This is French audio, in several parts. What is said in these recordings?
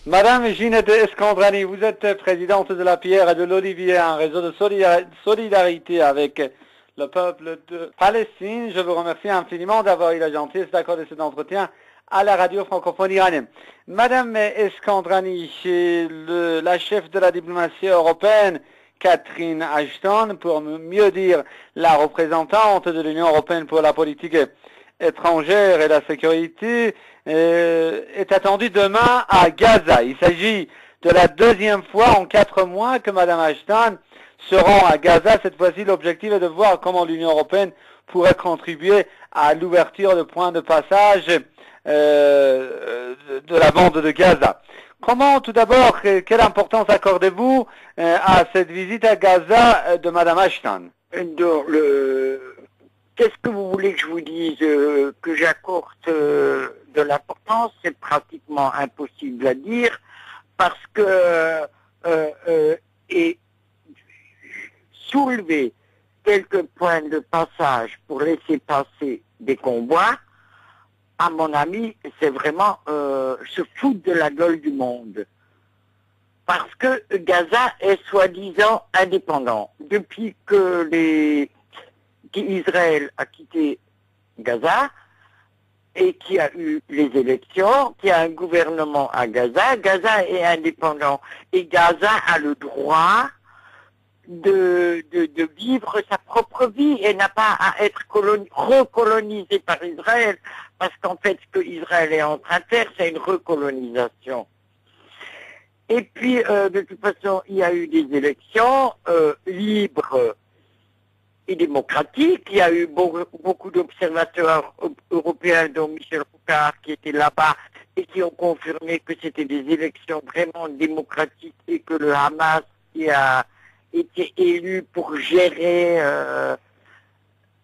Madame Ginette Escandrani, vous êtes présidente de la Pierre et de l'Olivier, un réseau de solidarité avec le peuple de Palestine. Je vous remercie infiniment d'avoir eu la gentillesse d'accorder cet entretien à la radio francophone iranienne. Madame Escandrani, la chef de la diplomatie européenne, Catherine Ashton, pour mieux dire la représentante de l'Union européenne pour la politique étrangère et la sécurité, est attendue demain à Gaza. Il s'agit de la deuxième fois en 4 mois que Madame Ashton se rend à Gaza. Cette fois-ci, l'objectif est de voir comment l'Union européenne pourrait contribuer à l'ouverture de points de passage de la bande de Gaza. Comment, tout d'abord, quelle importance accordez-vous à cette visite à Gaza de Madame Ashton? Qu'est-ce que vous voulez que je vous dise? Que j'accorde de l'importance, c'est pratiquement impossible à dire, parce que et soulever quelques points de passage pour laisser passer des convois, à mon avis, c'est vraiment se foutre de la gueule du monde. Parce que Gaza est soi-disant indépendant. Depuis que qu'Israël a quitté Gaza et qui a eu les élections, qui a un gouvernement à Gaza, Gaza est indépendant. Et Gaza a le droit de vivre sa propre vie et n'a pas à être recolonisé par Israël, parce qu'en fait, ce que Israël est en train de faire, c'est une recolonisation. Et puis, de toute façon, il y a eu des élections libres et démocratiques. Il y a eu beaucoup d'observateurs européens, dont Michel Rocard, qui étaient là-bas et qui ont confirmé que c'était des élections vraiment démocratiques et que le Hamas qui a été élu pour gérer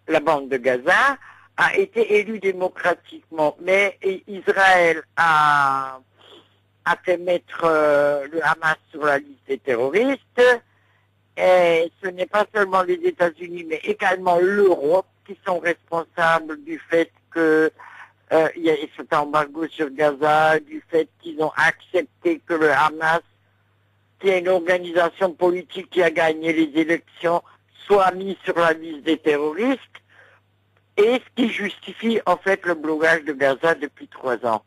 la bande de Gaza a été élu démocratiquement. Mais Israël a fait mettre le Hamas sur la liste des terroristes. Et ce n'est pas seulement les États-Unis, mais également l'Europe qui sont responsables du fait que il y a cet embargo sur Gaza, du fait qu'ils ont accepté que le Hamas, qui est une organisation politique qui a gagné les élections, soit mis sur la liste des terroristes, et ce qui justifie en fait le blocage de Gaza depuis 3 ans.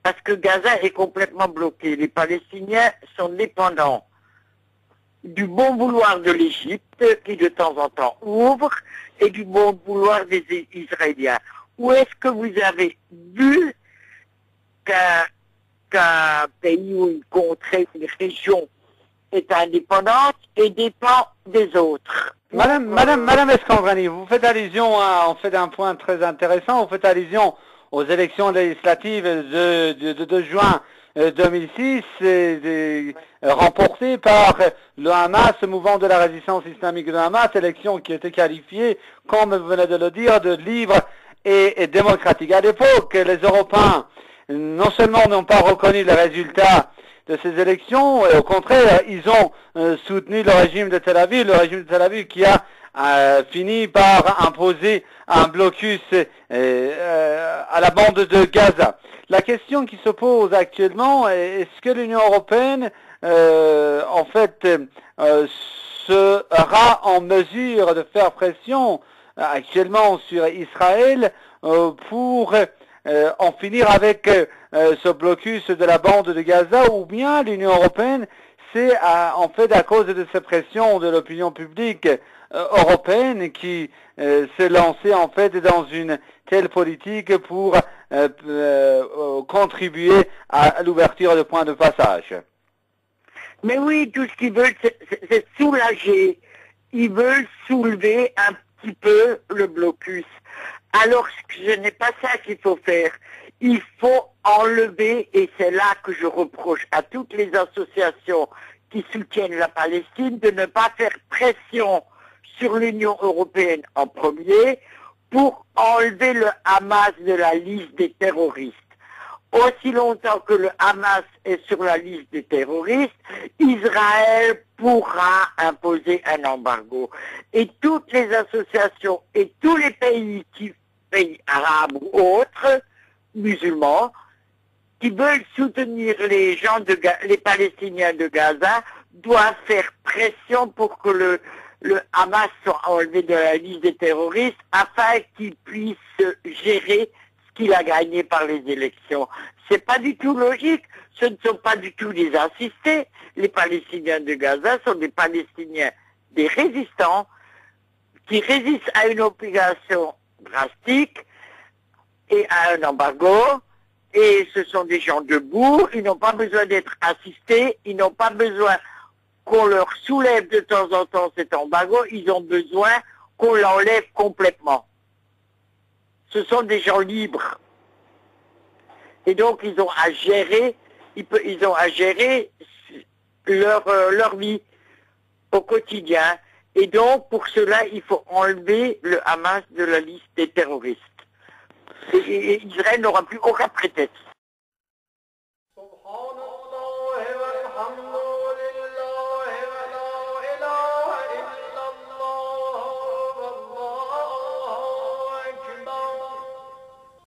Parce que Gaza est complètement bloqué. Les Palestiniens sont dépendants du bon vouloir de l'Égypte, qui de temps en temps ouvre, et du bon vouloir des Israéliens. Où est-ce que vous avez vu qu'un pays ou une contrée, une région est indépendante et dépend des autres? Madame Escandrani, vous faites allusion à un point très intéressant, vous faites allusion aux élections législatives de 2 juin 2006, remportées par le Hamas, le mouvement de la résistance islamique de Hamas, élection qui était qualifiée, comme vous venez de le dire, de libre et démocratique. À l'époque, les Européens, non seulement n'ont pas reconnu les résultats de ces élections, et au contraire, ils ont soutenu le régime de Tel Aviv qui a fini par imposer un blocus à la bande de Gaza. La question qui se pose actuellement est, est-ce que l'Union européenne sera en mesure de faire pression actuellement sur Israël pour en finir avec ce blocus de la bande de Gaza, ou bien l'Union européenne, c'est en fait à cause de ces pressions de l'opinion publique européenne qui s'est lancée en fait dans une telle politique pour contribuer à l'ouverture de points de passage. Mais oui, tout ce qu'ils veulent, c'est soulager. Ils veulent soulever un petit peu le blocus. Alors, ce n'est pas ça qu'il faut faire. Il faut enlever, et c'est là que je reproche à toutes les associations qui soutiennent la Palestine, de ne pas faire pression sur l'Union européenne en premier pour enlever le Hamas de la liste des terroristes. Aussi longtemps que le Hamas est sur la liste des terroristes, Israël pourra imposer un embargo. Et toutes les associations et tous les pays arabes ou autres, musulmans, qui veulent soutenir les Palestiniens de Gaza doivent faire pression pour que le Hamas soit enlevé de la liste des terroristes afin qu'il puisse gérer ce qu'il a gagné par les élections. C'est pas du tout logique. Ce ne sont pas du tout des assistés. Les Palestiniens de Gaza sont des Palestiniens, des résistants, qui résistent à une obligation drastique et à un embargo. Et ce sont des gens debout, ils n'ont pas besoin d'être assistés, ils n'ont pas besoin qu'on leur soulève de temps en temps cet embargo, ils ont besoin qu'on l'enlève complètement. Ce sont des gens libres. Et donc ils ont à gérer, leur vie au quotidien. Et donc pour cela, il faut enlever le Hamas de la liste des terroristes. Et Israël n'aura plus aucun prétexte.